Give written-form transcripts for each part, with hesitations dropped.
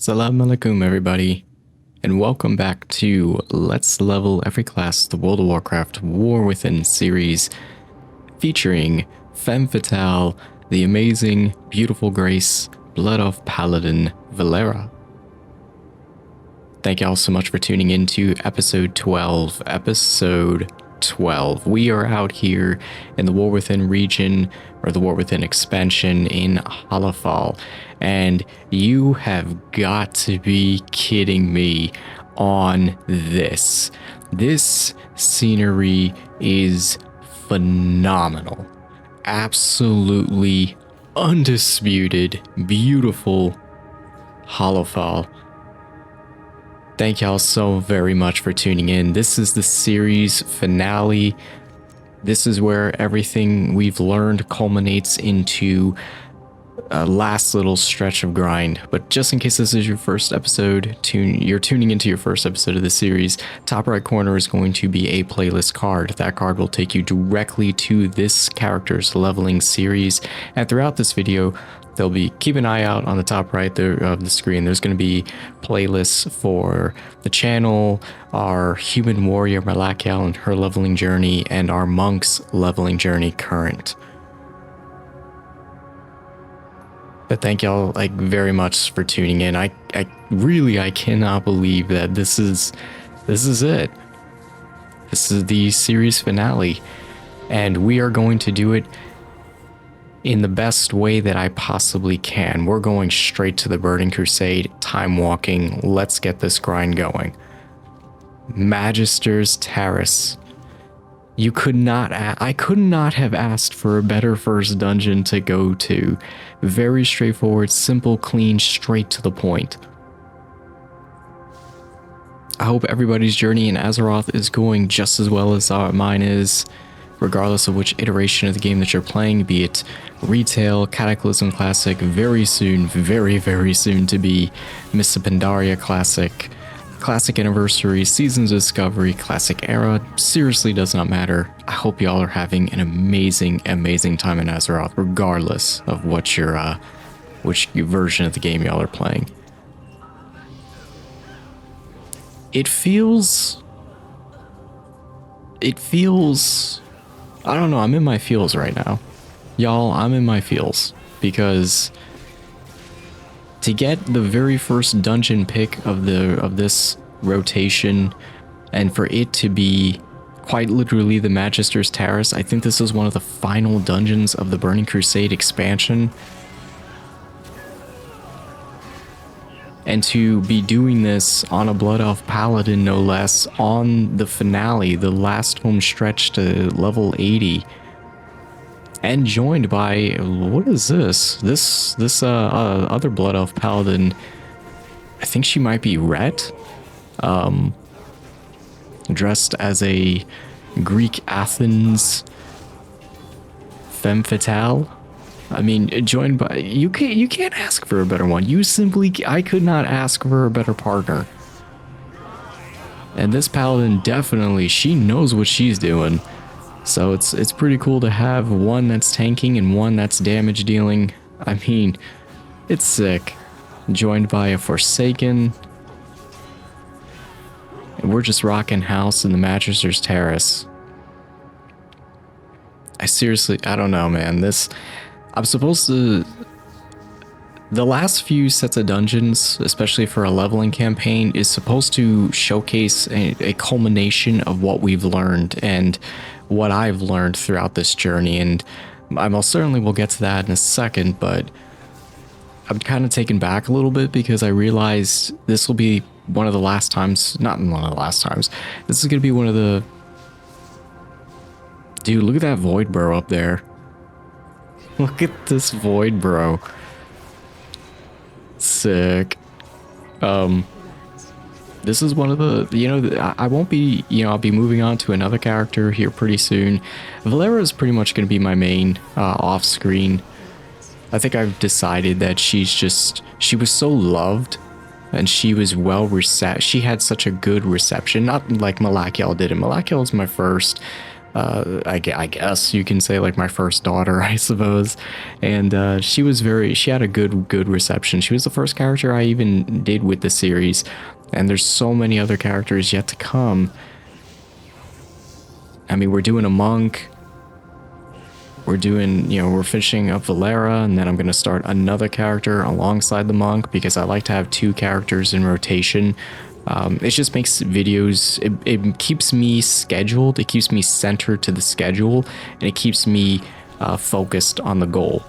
Salam alaikum everybody, and welcome back to Let's Level Every Class, the World of Warcraft War Within series, featuring Femme Fatale, the amazing, beautiful Grace, Blood Elf Paladin Vlera. Thank y'all so much for tuning in to episode 12. We are out here in the War Within region, or the War Within expansion in Halafal, and you have got to be kidding me on this. This scenery is phenomenal. Absolutely undisputed, beautiful Halafal. Thank y'all so very much for tuning in. This is the series finale. This is where everything we've learned culminates into a last little stretch of grind. But just in case this is your first episode, you're tuning into your first episode of the series, top right corner is going to be a playlist card. That card will take you directly to this character's leveling series. And throughout this video, there'll be, keep an eye out on the top right there of the screen. There's going to be playlists for the channel, our human warrior Malakiel and her leveling journey, and our monk's leveling journey current. But thank y'all very much for tuning in. I cannot believe that this is it. This is the series finale, and we are going to do it in the best way that I possibly can. We're going straight to the Burning Crusade, Timewalking. Let's get this grind going. Magisters Terrace. I could not have asked for a better first dungeon to go to. Very straightforward, simple, clean, straight to the point. I hope everybody's journey in Azeroth is going just as well as mine is, regardless of which iteration of the game that you're playing, be it retail, Cataclysm Classic, very soon, very, very soon to be Mists of Pandaria Classic, Classic Anniversary, Seasons of Discovery, Classic Era. Seriously does not matter. I hope y'all are having an amazing, amazing time in Azeroth, regardless of what which version of the game y'all are playing. It feels, I don't know, I'm in my feels right now. Y'all, I'm in my feels, because to get the very first dungeon pick of this rotation, and for it to be quite literally the Magisters Terrace, I think this is one of the final dungeons of the Burning Crusade expansion. And to be doing this on a Blood Elf Paladin, no less, on the finale, the last home stretch to level 80, and joined by, what is this other Blood Elf Paladin, I think she might be Rhett, dressed as a Greek Athens femme fatale. I mean, joined by, you can't ask for a better one. I could not ask for a better partner. And this paladin definitely, she knows what she's doing. So it's pretty cool to have one that's tanking and one that's damage dealing. I mean, it's sick. Joined by a Forsaken. And we're just rocking house in the Magisters Terrace. I don't know, man. I'm supposed to... The last few sets of dungeons, especially for a leveling campaign, is supposed to showcase a culmination of what we've learned and what I've learned throughout this journey. And I most certainly will get to that in a second, but I'm kind of taken back a little bit because I realized this will be one of the last times, not one of the last times, this is going to be one of the... Dude, look at that Void Bro up there. Look at this Void Bro. Sick. This is one of the, I won't be, I'll be moving on to another character here pretty soon. Vlera is pretty much going to be my main off screen. I think I've decided that she was so loved and she was well received. She had such a good reception, not like Malakiel did. And Malakiel was my first, I guess you can say like my first daughter, I suppose. And she had a good reception. She was the first character I even did with the series, and there's so many other characters yet to come. I mean, we're doing a monk. We're doing, we're finishing up Vlera, and then I'm going to start another character alongside the monk because I like to have 2 characters in rotation. It just makes videos, it keeps me scheduled, it keeps me centered to the schedule, and it keeps me focused on the goal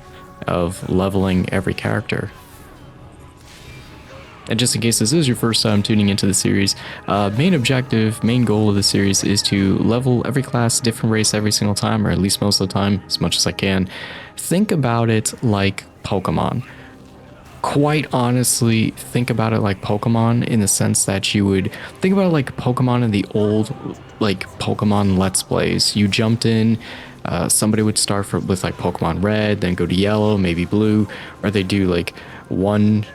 of leveling every character. And just in case this is your first time tuning into the series, main objective, main goal of the series is to level every class, different race every single time, or at least most of the time, as much as I can. Think about it like Pokemon. Quite honestly, think about it like Pokemon in the sense that you would think about it like Pokemon in the old, like Pokemon Let's Plays. You jumped in, somebody would start with like Pokemon Red, then go to Yellow, maybe Blue, or they do like one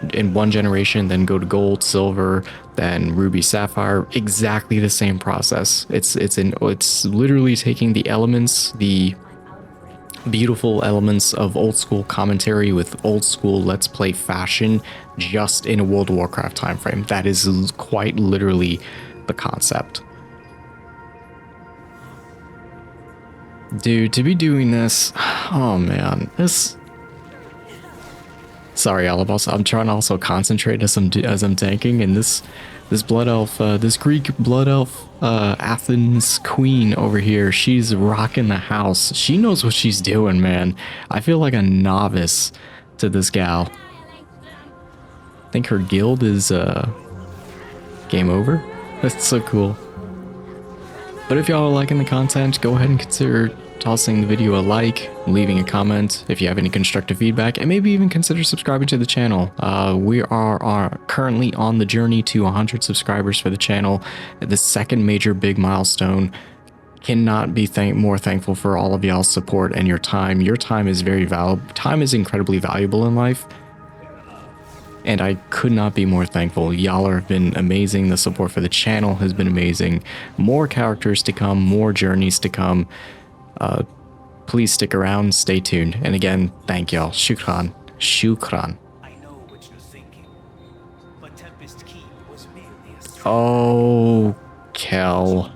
generation, then go to Gold, Silver, then Ruby, Sapphire. Exactly the same process. It's literally taking the elements, the beautiful elements of old school commentary with old school Let's Play fashion, just in a World of Warcraft time frame. That is quite literally the concept. Dude, to be doing this, oh man, this. Sorry, Alabos. I'm trying to also concentrate as I'm tanking, and this blood elf, this Greek blood elf, Athens queen over here, she's rocking the house. She knows what she's doing, man. I feel like a novice to this gal. I think her guild is game over. That's so cool. But if y'all are liking the content, go ahead and consider tossing the video a like, leaving a comment if you have any constructive feedback, and maybe even consider subscribing to the channel. We are currently on the journey to 100 subscribers for the channel. The second major big milestone. Cannot be more thankful for all of y'all's support and your time. Your time is very valuable. Time is incredibly valuable in life, and I could not be more thankful. Y'all have been amazing. The support for the channel has been amazing. More characters to come, more journeys to come. Please stick around, stay tuned. And again, thank y'all. Shukran. Shukran. I know what you're thinking, but Tempest Keep was merely a Oh, Kel.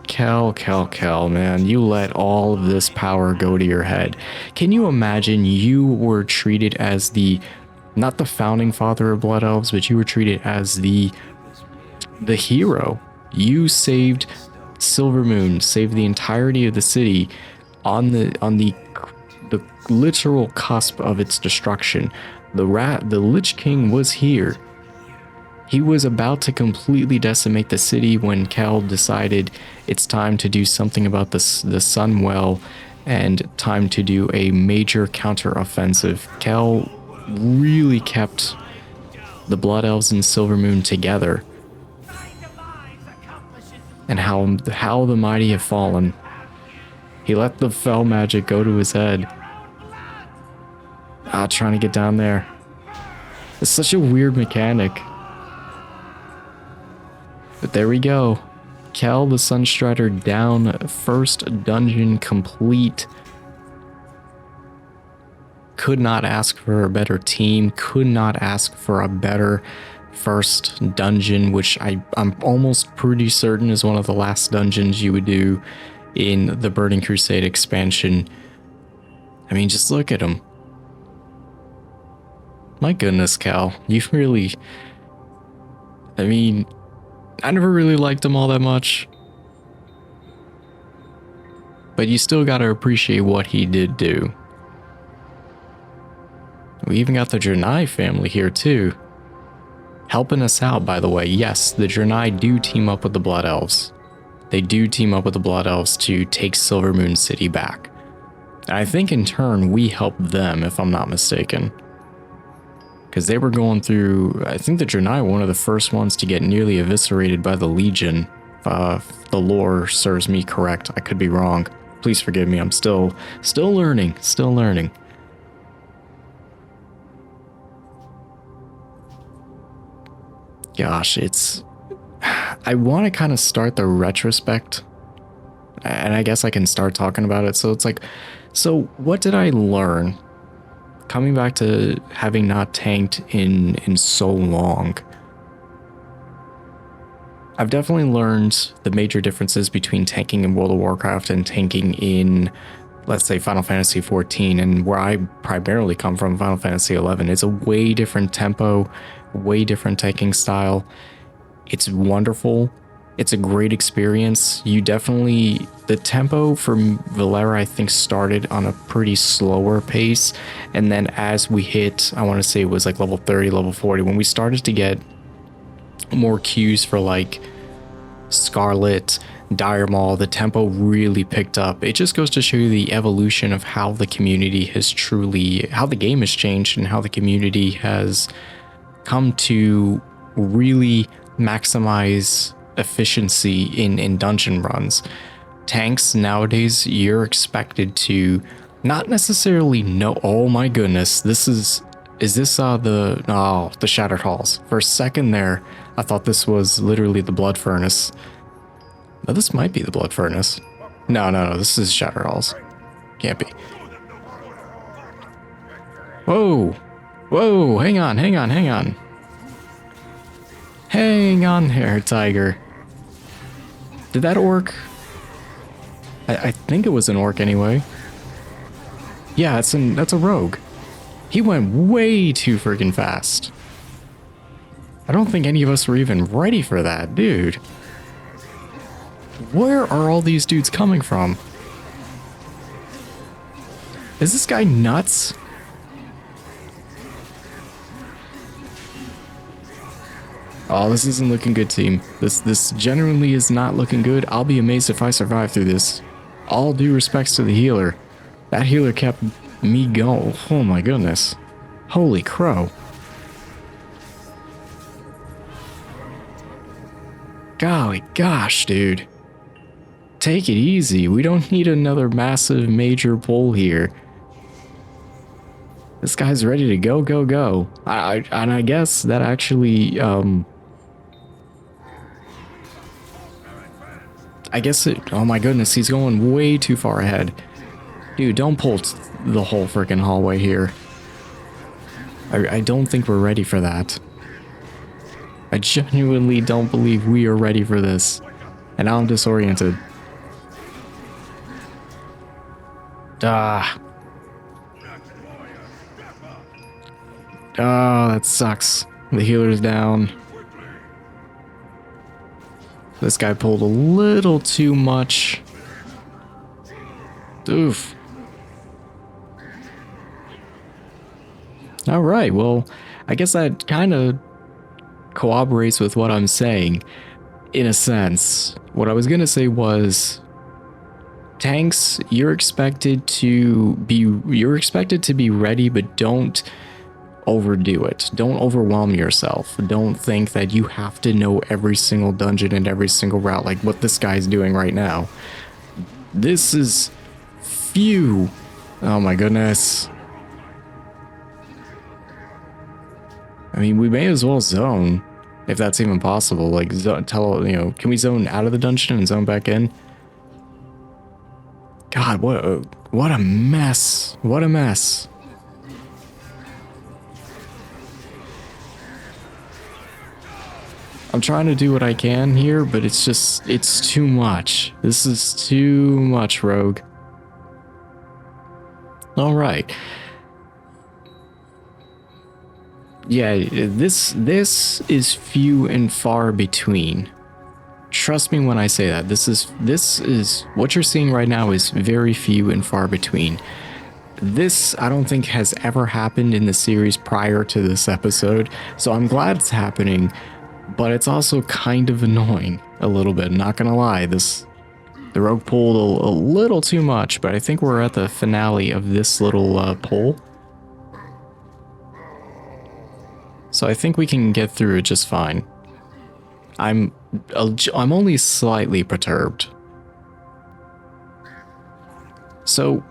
Kel, man. You let all of this power go to your head. Can you imagine you were treated as not the founding father of Blood Elves, but you were treated as the hero. You saved Silvermoon, saved the entirety of the city on the literal cusp of its destruction. The Lich King was here. He was about to completely decimate the city when Kel decided it's time to do something about the Sunwell and time to do a major counter-offensive. Kel really kept the Blood Elves and Silvermoon together. And how the mighty have fallen. He let the fell magic go to his head. Trying to get down there. It's such a weird mechanic. But there we go. Kel the Sunstrider down. First dungeon complete. Could not ask for a better team. Could not ask for a better first dungeon, which I'm almost pretty certain is one of the last dungeons you would do in the Burning Crusade expansion. I mean, just look at him. My goodness, Cal, you've really... I mean, I never really liked him all that much. But you still gotta appreciate what he did do. We even got the Draenei family here too. Helping us out, by the way. Yes, the Draenei do team up with the Blood Elves. They do team up with the Blood Elves to take Silvermoon City back. And I think in turn, we help them, if I'm not mistaken. Because they were going through... I think the Draenei were one of the first ones to get nearly eviscerated by the Legion. If the lore serves me correct. I could be wrong. Please forgive me. I'm still learning. Still learning. Gosh, it's... I want to kind of start the retrospect and I guess I can start talking about it. So it's like, so what did I learn? Coming back to having not tanked in so long, I've definitely learned the major differences between tanking in World of Warcraft and tanking in, let's say, Final Fantasy XIV, and where I primarily come from, Final Fantasy XI. It's a way different tempo, way different tanking style. It's wonderful. It's a great experience. You definitely, the tempo for Vlera, I think, started on a pretty slower pace. And then as we hit, I want to say it was like level 30, level 40, when we started to get more cues for like Scarlet, Dire Maul, the tempo really picked up. It just goes to show you the evolution of how the community has truly, how the game has changed and how the community has come to really maximize efficiency in dungeon runs. Tanks nowadays, you're expected to not necessarily know. Oh my goodness, this is this the Shattered Halls? For a second there, I thought this was literally the Blood Furnace. No, this might be the Blood Furnace. No, this is Shattered Halls. Can't be. Whoa, hang on. Hang on here, Tiger. Did that orc? I think it was an orc anyway. Yeah, that's a rogue. He went way too freaking fast. I don't think any of us were even ready for that, dude. Where are all these dudes coming from? Is this guy nuts? Oh, this isn't looking good, team. This genuinely is not looking good. I'll be amazed if I survive through this. All due respects to the healer. That healer kept me going. Oh my goodness. Holy crow. Golly gosh, dude. Take it easy. We don't need another massive major pull here. This guy's ready to go. And I guess that actually, I guess it, oh my goodness, he's going way too far ahead. Dude, don't pull the whole freaking hallway here. I don't think we're ready for that. I genuinely don't believe we are ready for this. And now I'm disoriented. Oh, that sucks. The healer's down. This guy pulled a little too much. Oof. Alright, well, I guess that kind of corroborates with what I'm saying, in a sense. What I was going to say was, tanks, you're expected to be ready, but don't overdo it. Don't overwhelm yourself. Don't think that you have to know every single dungeon and every single route like what this guy's doing right now. This is few. Oh my goodness. I mean, we may as well zone, if that's even possible. Like, can we zone out of the dungeon and zone back in? God, what a mess. What a mess. I'm trying to do what I can here, but it's just, it's too much. This is too much, Rogue. All right. Yeah, this is few and far between. Trust me when I say that. This is what you're seeing right now is very few and far between. This, I don't think, has ever happened in the series prior to this episode, so I'm glad it's happening, but it's also kind of annoying a little bit, not gonna lie. The rogue pulled a little too much, but I think we're at the finale of this little pull. So I think we can get through it just fine. I'm only slightly perturbed. So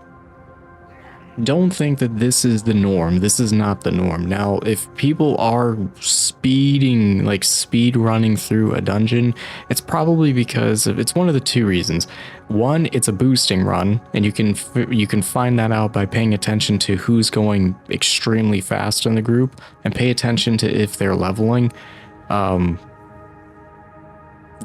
don't think that this is the norm. This is not the norm. Now, if people are speeding, like speed running through a dungeon, it's probably because of, it's one of the two reasons. One, it's a boosting run, and you can find that out by paying attention to who's going extremely fast in the group, and pay attention to if they're leveling.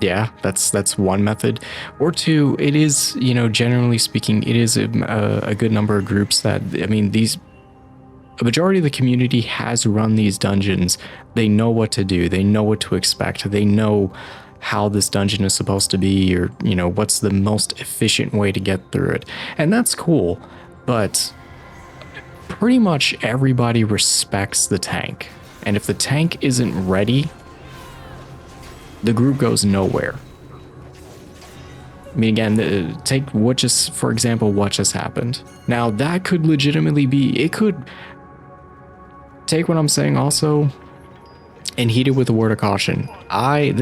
Yeah, that's one method. Or two, it is, you know, generally speaking, it is a good number of groups that, I mean, a majority of the community has run these dungeons. They know what to do. They know what to expect. They know how this dungeon is supposed to be, or, you know, what's the most efficient way to get through it. And that's cool, but pretty much everybody respects the tank. And if the tank isn't ready, the group goes nowhere. I mean, again, take what just, for example, what just happened. Now, that could legitimately be, it could take what I'm saying also and heed it with a word of caution. I'm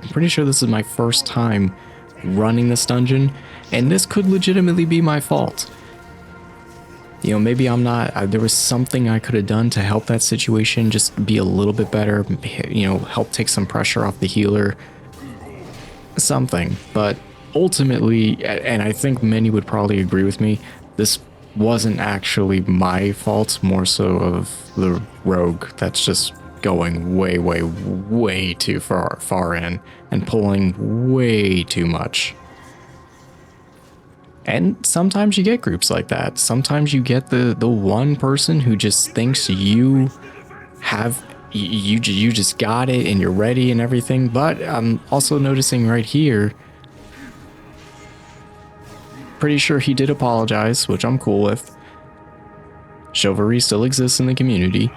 pretty sure this is my first time running this dungeon, and this could legitimately be my fault. You know, maybe I'm not, there was something I could have done to help that situation just be a little bit better, you know, help take some pressure off the healer, something. But ultimately, and I think many would probably agree with me, this wasn't actually my fault, more so of the rogue that's just going way too far in and pulling way too much. And sometimes you get groups like that. Sometimes you get the one person who just thinks you just got it and you're ready and everything. But I'm also noticing right here, pretty sure he did apologize, which I'm cool with. Chivalry still exists in the community,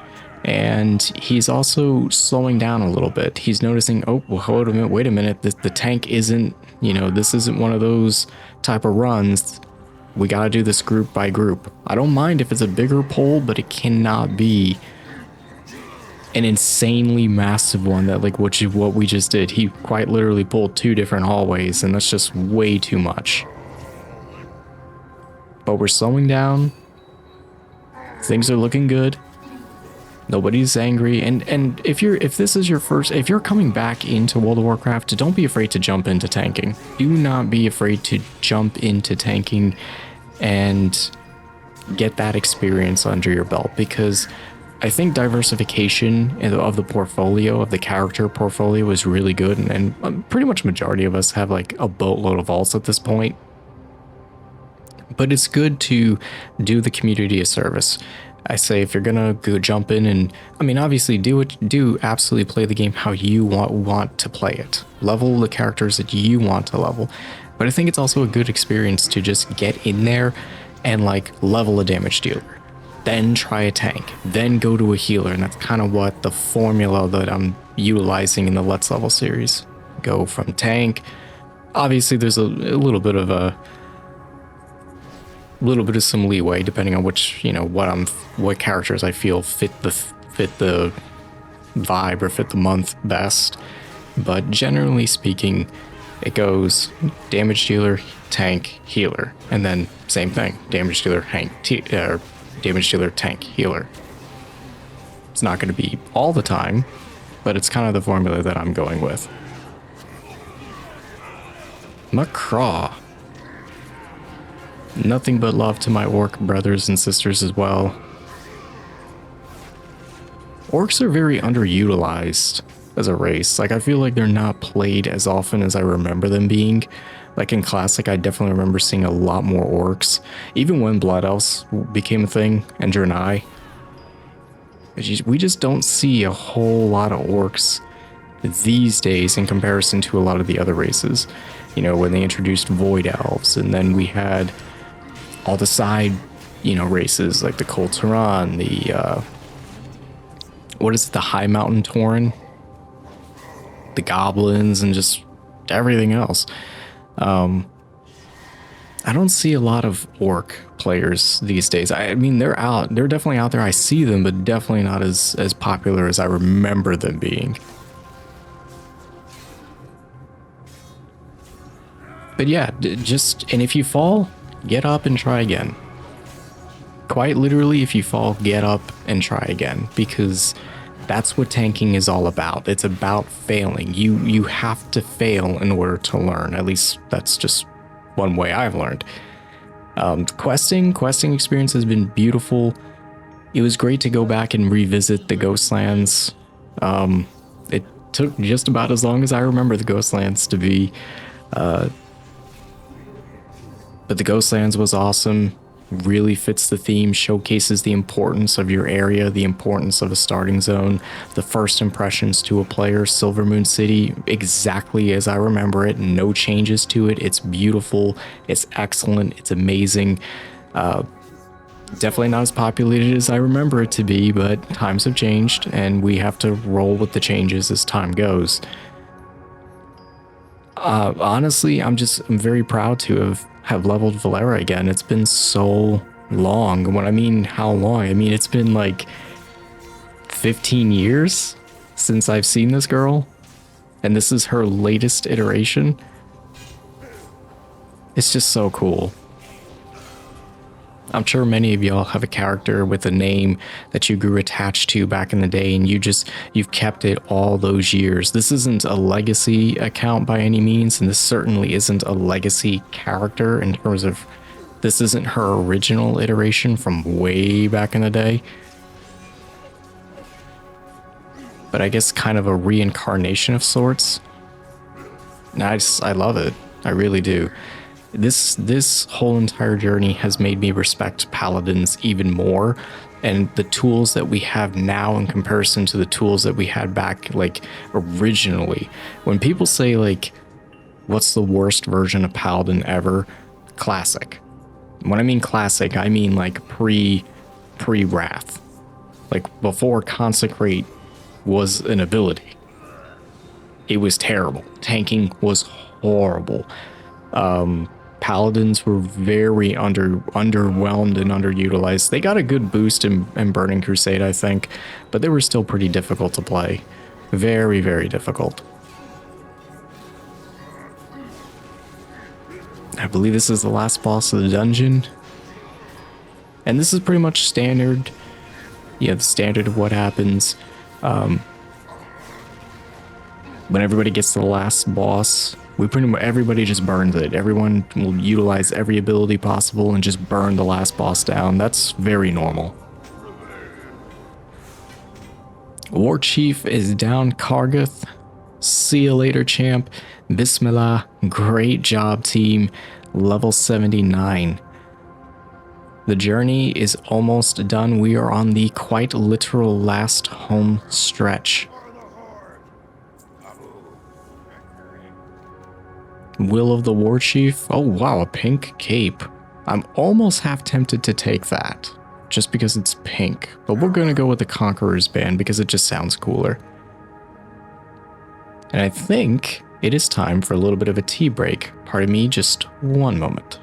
and he's also slowing down a little bit. He's noticing, oh, well, wait a minute, the tank isn't, you know, this isn't one of those type of runs. We gotta do this group by group. I don't mind if it's a bigger pull, but it cannot be an insanely massive one that, like, what we just did. He quite literally pulled 2 different hallways, and that's just way too much. But we're slowing down. Things are looking good. Nobody's angry, and if this is your first, if you're coming back into World of Warcraft, don't be afraid to jump into tanking. Do not be afraid to jump into tanking and get that experience under your belt, because I think diversification of the portfolio, of the character portfolio, is really good, and pretty much majority of us have like a boatload of alts at this point. But it's good to do the community a service. I say, if you're gonna go jump in, and I mean, obviously do absolutely play the game how you want to play it. Level the characters that you want to level. But I think it's also a good experience to just get in there and like level a damage dealer, then try a tank, then go to a healer. And that's kind of what the formula that I'm utilizing in the Let's Level series. Go from tank. Obviously there's a little bit of some leeway depending on which, you know, what characters I feel fit the vibe or fit the month best. But generally speaking, it goes damage dealer, tank, healer, and then same thing, damage dealer, damage dealer, tank, healer. It's not going to be all the time, but it's kind of the formula that I'm going with. Macraw. Nothing but love to my orc brothers and sisters as well. Orcs are very underutilized as a race. Like, I feel like they're not played as often as I remember them being. Like in Classic, I definitely remember seeing a lot more orcs. Even when Blood Elves became a thing, and Draenei, we just don't see a whole lot of orcs these days in comparison to a lot of the other races. You know, when they introduced Void Elves, and then we had all the side, you know, races like the Kul Tiran, the the High Mountain Tauren, the Goblins, and just everything else. I don't see a lot of orc players these days. I mean, they're definitely out there. I see them, but definitely not as popular as I remember them being. But yeah, and if you fall, get up and try again. quite literally, if you fall, get up and try again, because that's what tanking is all about. It's about failing. You have to fail in order to learn. At least that's just one way I've learned. Questing experience has been beautiful. It was great to go back and revisit the Ghostlands. It took just about as long as I remember the Ghostlands to be, but the Ghostlands was awesome. Really fits the theme, showcases the importance of your area, the importance of a starting zone, the first impressions to a player. Silvermoon City, exactly as I remember it, no changes to it. It's beautiful, it's excellent, it's amazing. Definitely not as populated as I remember it to be, but times have changed and we have to roll with the changes as time goes. Honestly, I'm very proud to have leveled Vlera again. It's been so long. When I mean how long, I mean it's been like 15 years since I've seen this girl, and this is her latest iteration. It's just so cool. I'm sure many of y'all have a character with a name that you grew attached to back in the day, and you've kept it all those years. This isn't a legacy account by any means, and this certainly isn't a legacy character in terms of this isn't her original iteration from way back in the day. But I guess kind of a reincarnation of sorts. And I love it. I really do. This whole entire journey has made me respect paladins even more, and the tools that we have now in comparison to the tools that we had back like originally. When people say like, what's the worst version of paladin ever? Classic. When I mean classic, I mean like pre-wrath. Like before consecrate was an ability. It was terrible. Tanking was horrible. Paladins were very underwhelmed and underutilized. They got a good boost in Burning Crusade, I think, but they were still pretty difficult to play. Very, very difficult. I believe this is the last boss of the dungeon. And this is pretty much standard. Yeah, the standard of what happens. When everybody gets to the last boss, everybody just burns it. Everyone will utilize every ability possible and just burn the last boss down. That's very normal. War Chief is down Kargath. See you later, champ. Bismillah. Great job, team. Level 79. The journey is almost done. We are on the quite literal last home stretch. Will of the War Chief. Oh wow, a pink cape. I'm almost half tempted to take that, just because it's pink, but we're gonna go with the Conqueror's Band because it just sounds cooler. And I think it is time for a little bit of a tea break. Pardon me, just one moment.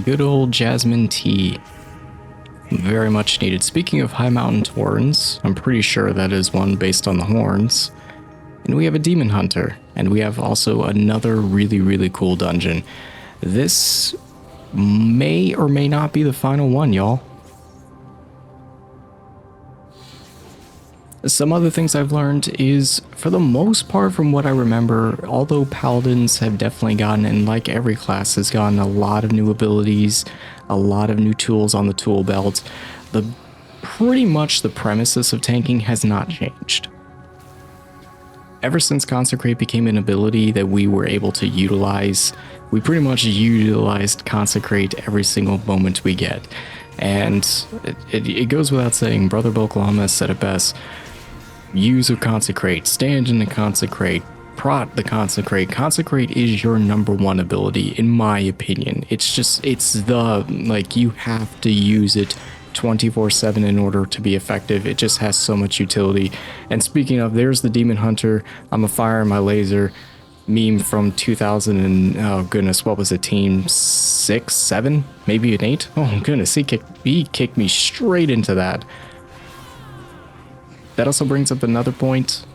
Good old jasmine tea. Very much needed. Speaking of high mountain torrents, I'm pretty sure that is one based on the horns. And we have a demon hunter. And we have also another really, really cool dungeon. This may or may not be the final one, y'all. Some other things I've learned is, for the most part from what I remember, although paladins have definitely gotten, and like every class has gotten, a lot of new abilities, a lot of new tools on the tool belt, pretty much the premises of tanking has not changed. Ever since Consecrate became an ability that we were able to utilize, we pretty much utilized Consecrate every single moment we get. And it goes without saying, Brother Boklama has said it best: use a Consecrate, stand in the Consecrate, prot the Consecrate. Consecrate is your number one ability, in my opinion. It's like, you have to use it 24/7 in order to be effective. It just has so much utility. And speaking of, there's the Demon Hunter. I'm a fire in my laser meme from 2000 and, oh goodness, what was it, team 6, 7, maybe an 8? Oh goodness, he kicked me straight into that. That also brings up another point.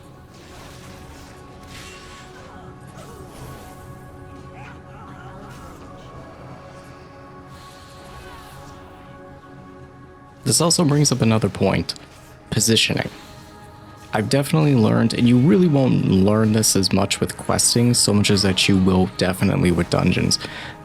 This also brings up another point: positioning. I've definitely learned, and you really won't learn this as much with questing so much as that you will definitely with dungeons.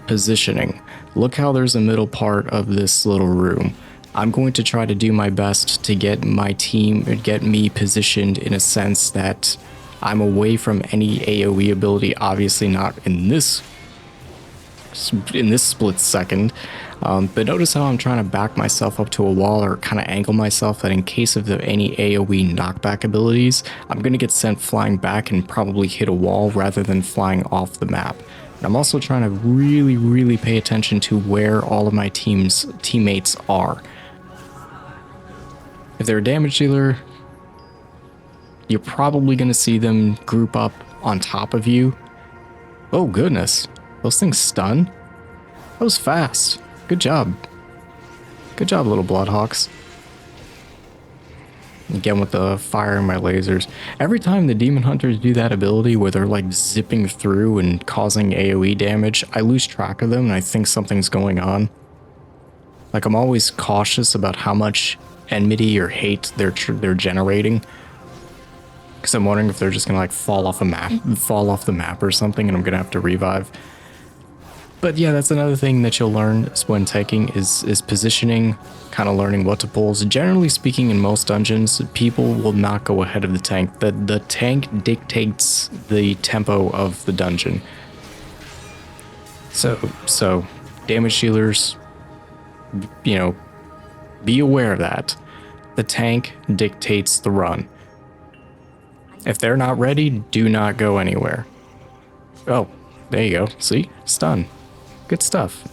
Positioning. Look how there's a middle part of this little room. I'm going to try to do my best to get my team, or get me positioned in a sense that I'm away from any AoE ability, obviously not in this split second. But notice how I'm trying to back myself up to a wall, or kind of angle myself, that in case of any AoE knockback abilities, I'm going to get sent flying back and probably hit a wall rather than flying off the map. And I'm also trying to really, really pay attention to where all of my teammates are. If they're a damage dealer, you're probably going to see them group up on top of you. Oh goodness, those things stun? That was fast. Good job. Good job, little Bloodhawks. Again with the fire and my lasers. Every time the Demon Hunters do that ability where they're like zipping through and causing AoE damage, I lose track of them and I think something's going on. Like, I'm always cautious about how much enmity or hate they're generating, because I'm wondering if they're just gonna like fall off the map or something, and I'm gonna have to revive. But yeah, that's another thing that you'll learn when tanking is positioning, kind of learning what to pull. So generally speaking, in most dungeons, people will not go ahead of the tank. The tank dictates the tempo of the dungeon. So damage dealers, you know, be aware of that. The tank dictates the run. If they're not ready, do not go anywhere. Oh, there you go. See? Stun. Good stuff.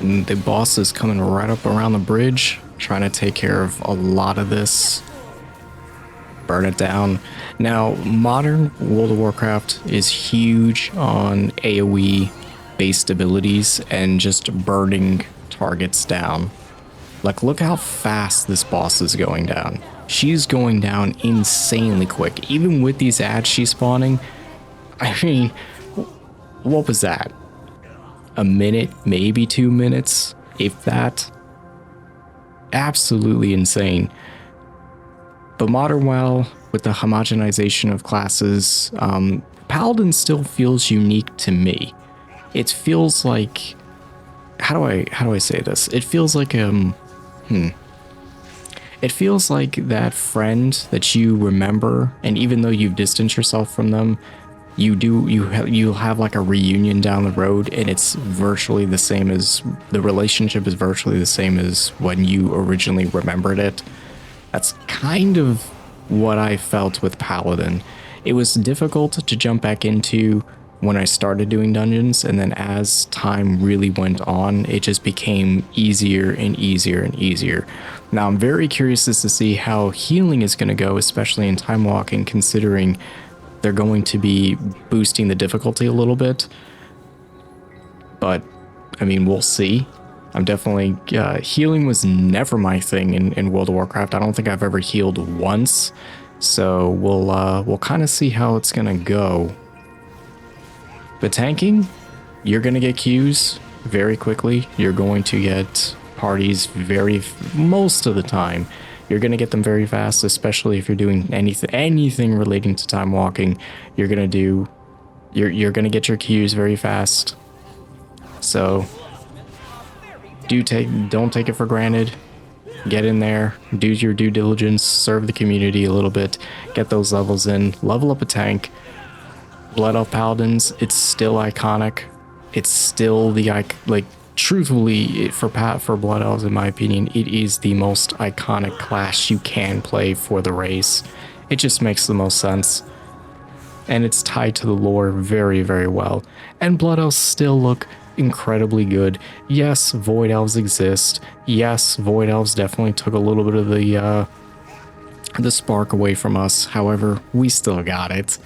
And the boss is coming right up around the bridge, trying to take care of a lot of this. Burn it down. Now, modern World of Warcraft is huge on AoE based abilities and just burning targets down. Like, look how fast this boss is going down. She's going down insanely quick. Even with these ads she's spawning, I mean, what was that? A minute, maybe 2 minutes, if that. Absolutely insane. But modern WoW, with the homogenization of classes, Paladin still feels unique to me. It feels like, how do I say this? It feels like it feels like that friend that you remember, and even though you've distanced yourself from them, you'll have like a reunion down the road, and it's virtually the same as, the relationship is virtually the same as when you originally remembered it. That's kind of what I felt with Paladin. It was difficult to jump back into when I started doing dungeons, and then as time really went on, it just became easier and easier and easier. Now I'm very curious as to see how healing is going to go, especially in Timewalking, considering they're going to be boosting the difficulty a little bit. But, I mean, we'll see. I'm definitely... healing was never my thing in World of Warcraft. I don't think I've ever healed once. So we'll kind of see how it's going to go. But tanking, you're going to get queues very quickly. You're going to get parties most of the time. You're going to get them very fast, especially if you're doing anything relating to time walking. You're going to get your queues very fast. So don't take it for granted. Get in there, do your due diligence, serve the community a little bit, get those levels in, level up a tank. Blood Elf Paladins, it's still iconic. It's still truthfully, for Blood Elves, in my opinion, it is the most iconic class you can play for the race. It just makes the most sense. And it's tied to the lore very, very well. And Blood Elves still look incredibly good. Yes, Void Elves exist. Yes, Void Elves definitely took a little bit of the spark away from us. However, we still got it.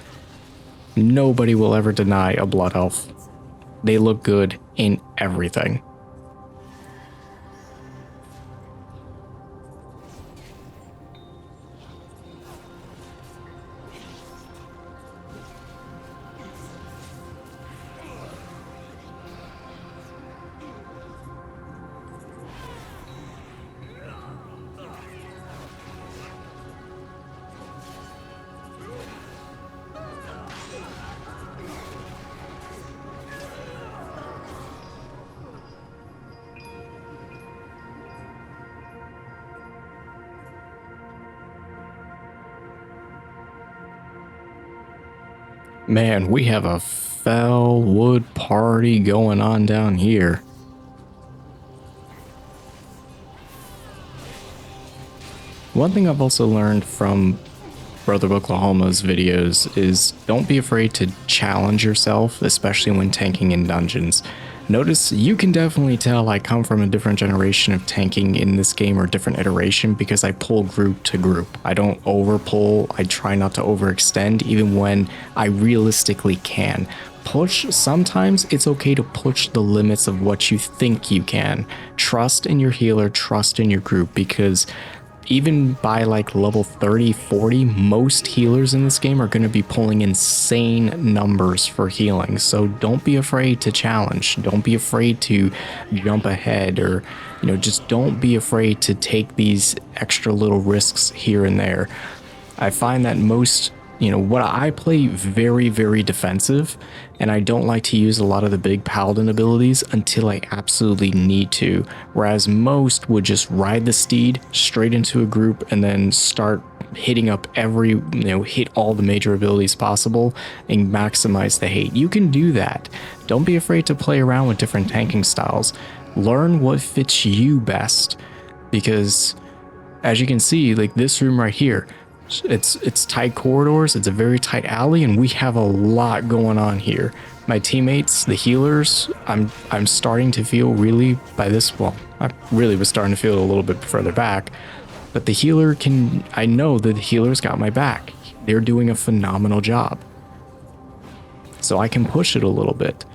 Nobody will ever deny a Blood Elf. They look good in everything. Man, we have a Fellwood party going on down here. One thing I've also learned from Brother of Oklahoma's videos is don't be afraid to challenge yourself, especially when tanking in dungeons. Notice you can definitely tell I come from a different generation of tanking in this game, or different iteration, because I pull group to group. I don't over pull. I try not to overextend even when I realistically can. Sometimes it's okay to push the limits of what you think you can. Trust in your healer, trust in your group, because even by like level 30, 40, most healers in this game are going to be pulling insane numbers for healing. So don't be afraid to challenge. Don't be afraid to jump ahead, or, just don't be afraid to take these extra little risks here and there. I find that most, what I play very, very defensive, and I don't like to use a lot of the big paladin abilities until I absolutely need to, whereas most would just ride the steed straight into a group and then start hitting up hit all the major abilities possible and maximize the hate. You can do that. Don't be afraid to play around with different tanking styles. Learn what fits you best, because as you can see, like this room right here, it's tight corridors, it's a very tight alley, and we have a lot going on here. My teammates, the healers, I'm starting to feel really by this, well, I really was starting to feel a little bit further back, but I know that the healer's got my back. They're doing a phenomenal job. So I can push it a little bit.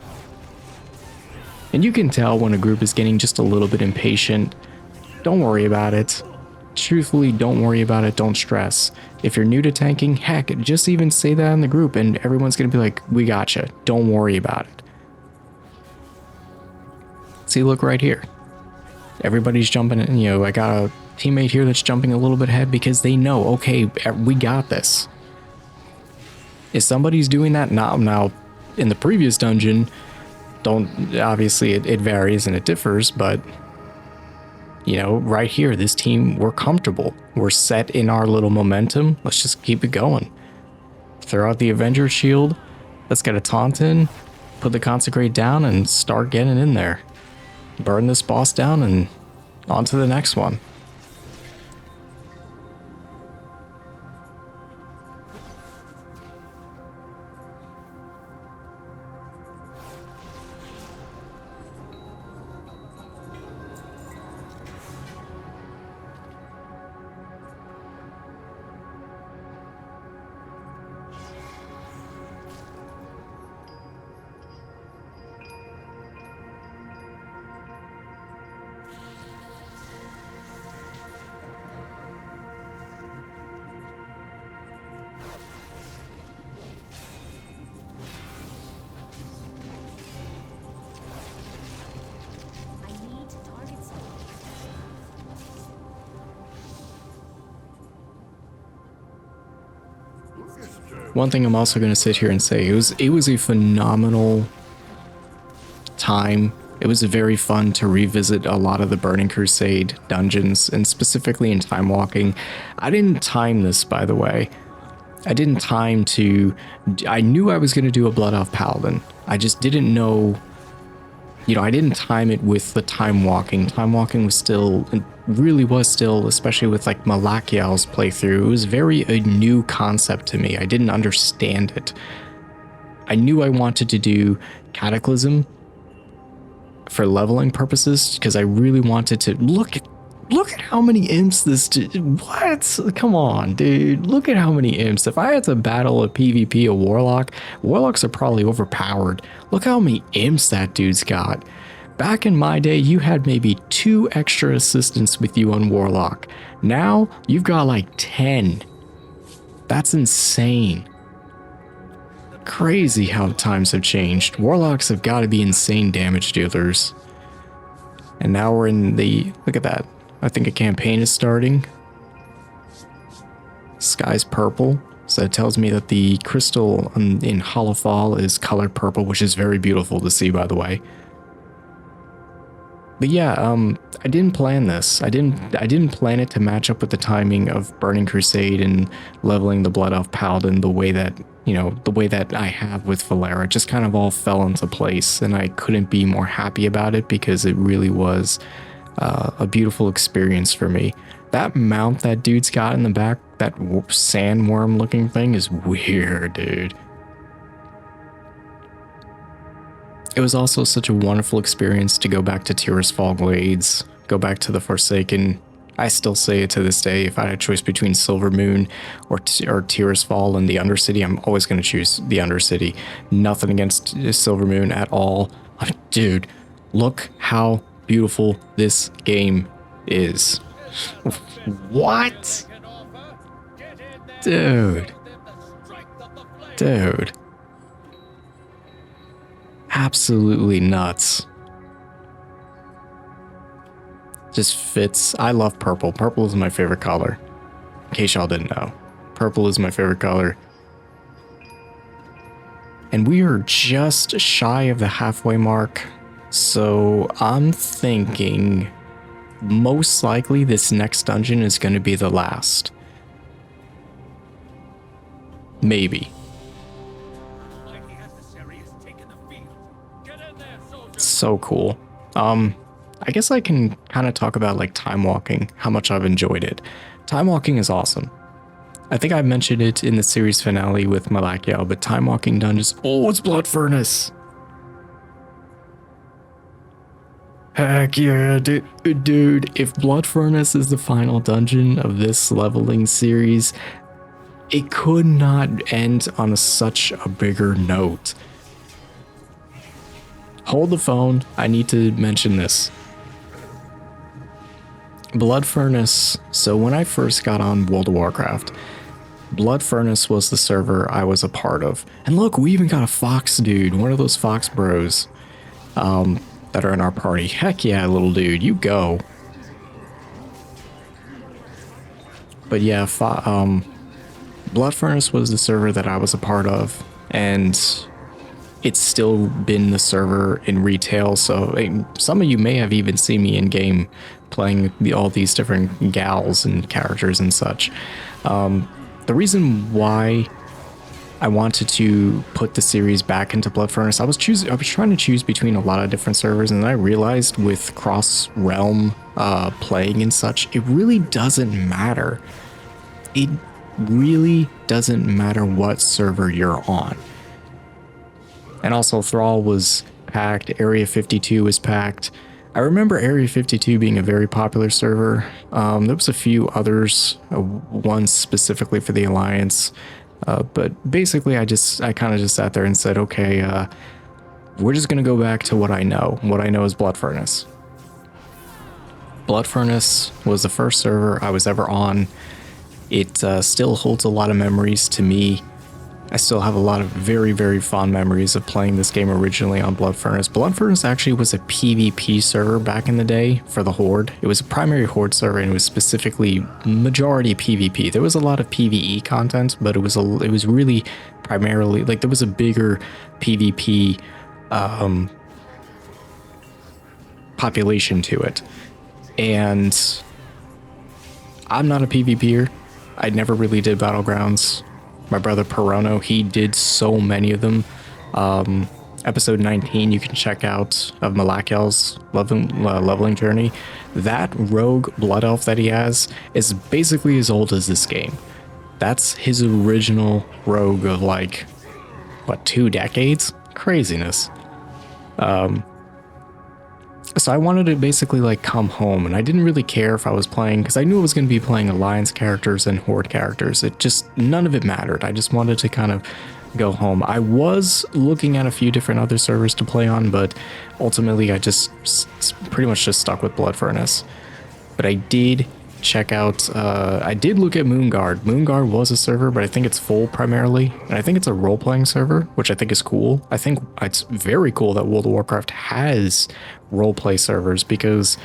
And you can tell when a group is getting just a little bit impatient. Don't worry about it. Truthfully, don't worry about it. Don't stress. If you're new to tanking, heck, just even say that in the group and everyone's going to be like, we gotcha. Don't worry about it. See, look right here. Everybody's jumping in. I got a teammate here that's jumping a little bit ahead because they know, okay, we got this. If somebody's doing that now in the previous dungeon, obviously it varies and it differs, but right here, this team, we're comfortable. We're set in our little momentum. Let's just keep it going. Throw out the Avenger shield. Let's get a taunt in, put the Consecrate down, and start getting in there. Burn this boss down and on to the next one. One thing I'm also going to sit here and say, it was a phenomenal time. It was very fun to revisit a lot of the Burning Crusade dungeons, and specifically in Timewalking. I didn't time this, by the way. I didn't time to... I knew I was going to do a Blood Elf Paladin. I just didn't know... You know, I didn't time it with the Timewalking. Timewalking was still... It really was still, especially with like Malachiel's playthrough, it was very a new concept to me. I didn't understand it. I knew I wanted to do Cataclysm for leveling purposes, because I really wanted to look at how many imps this what? Come on, dude. Look at how many imps. If I had to battle a PvP a warlock, warlocks are probably overpowered. Look how many imps that dude's got. Back in my day, you had maybe 2 extra assistants with you on warlock. Now you've got like 10. That's insane. Crazy how times have changed. Warlocks have got to be insane damage dealers. And now we're in the... Look at that. I think a campaign is starting. Sky's purple. So it tells me that the crystal in Hollowfall is colored purple, which is very beautiful to see, by the way. But yeah, I didn't plan this. I didn't plan it to match up with the timing of Burning Crusade and leveling the Blood Elf Paladin the way that, you know, the way that I have with Vlera. It just kind of all fell into place, and I couldn't be more happy about it because it really was a beautiful experience for me. That mount that dude's got in the back, that sandworm looking thing, is weird, dude. It was also such a wonderful experience to go back to Terrace Fall Glades, go back to the Forsaken. I still say it to this day, if I had a choice between Silver Moon or Terrace Fall and the Undercity, I'm always going to choose the Undercity. Nothing against Silver Moon at all. Dude, look how beautiful this game is. What? Dude. Dude. Absolutely nuts. Just fits. I love purple. Purple is my favorite color. In case y'all didn't know. Purple is my favorite color. And we are just shy of the halfway mark. So I'm thinking most likely this next dungeon is going to be the last. Maybe. So cool. I guess I can kind of talk about like Timewalking, how much I've enjoyed it. Timewalking is awesome. I think I mentioned it in the series finale with Malachiel, but Timewalking dungeons. Oh, it's Blood Furnace. Heck yeah, dude. If Blood Furnace is the final dungeon of this leveling series, it could not end on such a bigger note. Hold the phone. I need to mention this. Blood Furnace. So when I first got on World of Warcraft, Blood Furnace was the server I was a part of. And look, we even got a Fox dude, one of those Fox bros that are in our party. Heck yeah, little dude, you go. But yeah, Blood Furnace was the server that I was a part of, and it's still been the server in retail, so some of you may have even seen me in game playing all these different gals and characters and such. The reason why I wanted to put the series back into Blood Furnace, I was trying to choose between a lot of different servers, and then I realized with cross-realm playing and such, it really doesn't matter. It really doesn't matter what server you're on. And also Thrall was packed, Area 52 was packed. I remember Area 52 being a very popular server. There was a few others, one specifically for the Alliance. But basically I kind of just sat there and said, okay, we're just going to go back to what I know. What I know is Blood Furnace. Blood Furnace was the first server I was ever on. It still holds a lot of memories to me. I still have a lot of very, very fond memories of playing this game originally on Blood Furnace. Blood Furnace actually was a PvP server back in the day for the Horde. It was a primary Horde server and it was specifically majority PvP. There was a lot of PvE content, but it was really primarily, like, there was a bigger PvP population to it. And I'm not a PvPer. I never really did Battlegrounds. My brother Perono, he did so many of them. Episode 19 you can check out of Malakel's leveling journey. That rogue blood elf that he has is basically as old as this game. That's his original rogue of like, what, 2 decades? Craziness. So I wanted to basically like come home, and I didn't really care if I was playing, because I knew I was going to be playing Alliance characters and Horde characters. It just, none of it mattered. I just wanted to kind of go home. I was looking at a few different other servers to play on, but ultimately I just pretty much just stuck with Blood Furnace. But I did check out, I did look at Moonguard. Moonguard was a server, but I think it's full primarily, and I think it's a role-playing server, which I think is cool. I think it's very cool that World of Warcraft has role-play servers, because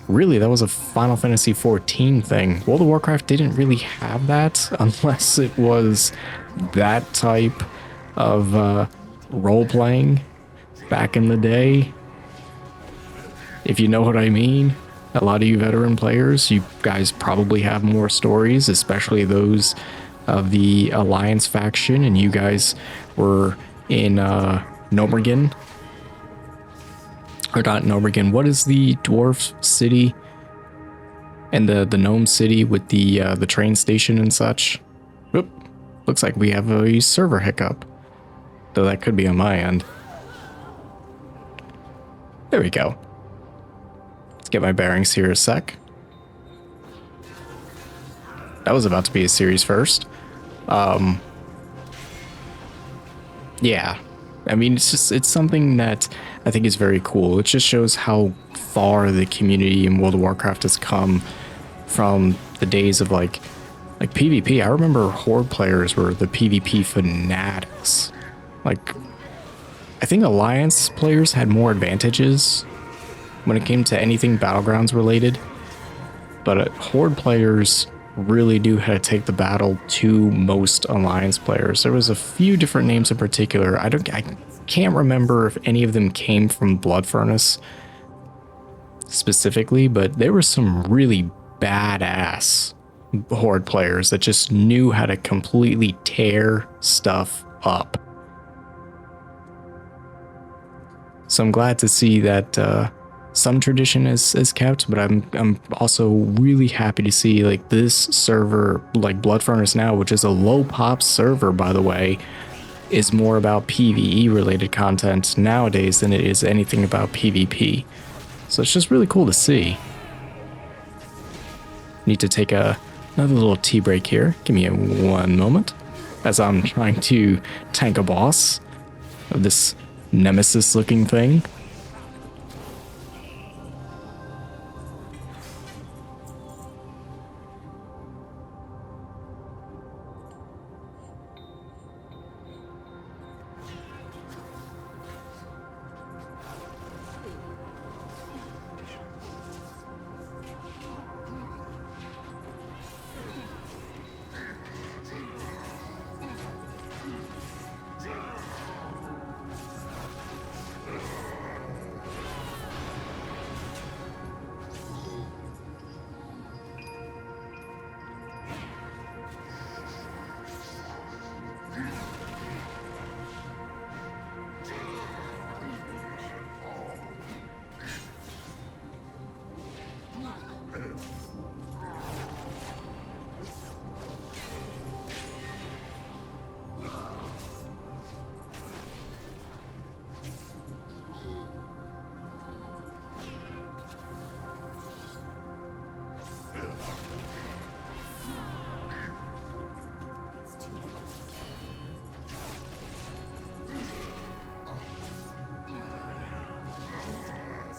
really that was a Final Fantasy XIV thing. World of Warcraft didn't really have that unless it was that type of role-playing back in the day, if you know what I mean. A lot of you veteran players, you guys probably have more stories, especially those of the Alliance faction, and you guys were in Nomergen. Or not Nomergen, what is the dwarf city and the gnome city with the train station and such? Oop, looks like we have a server hiccup, though that could be on my end. There we go. Let's get my bearings here a sec. That was about to be a series first. Yeah, I mean, it's something that I think is very cool. It just shows how far the community in World of Warcraft has come from the days of like PvP. I remember Horde players were the PvP fanatics. Like, I think Alliance players had more advantages when it came to anything Battlegrounds related, but Horde players really knew how to take the battle to most Alliance players. There was a few different names in particular. I can't remember if any of them came from Blood Furnace specifically, but there were some really badass Horde players that just knew how to completely tear stuff up. So I'm glad to see that some tradition is kept, but I'm also really happy to see like this server, like Blood Furnace now, which is a low pop server, by the way, is more about PvE related content nowadays than it is anything about PvP. So it's just really cool to see. Need to take another little tea break here. Give me one moment as I'm trying to tank a boss of this nemesis looking thing.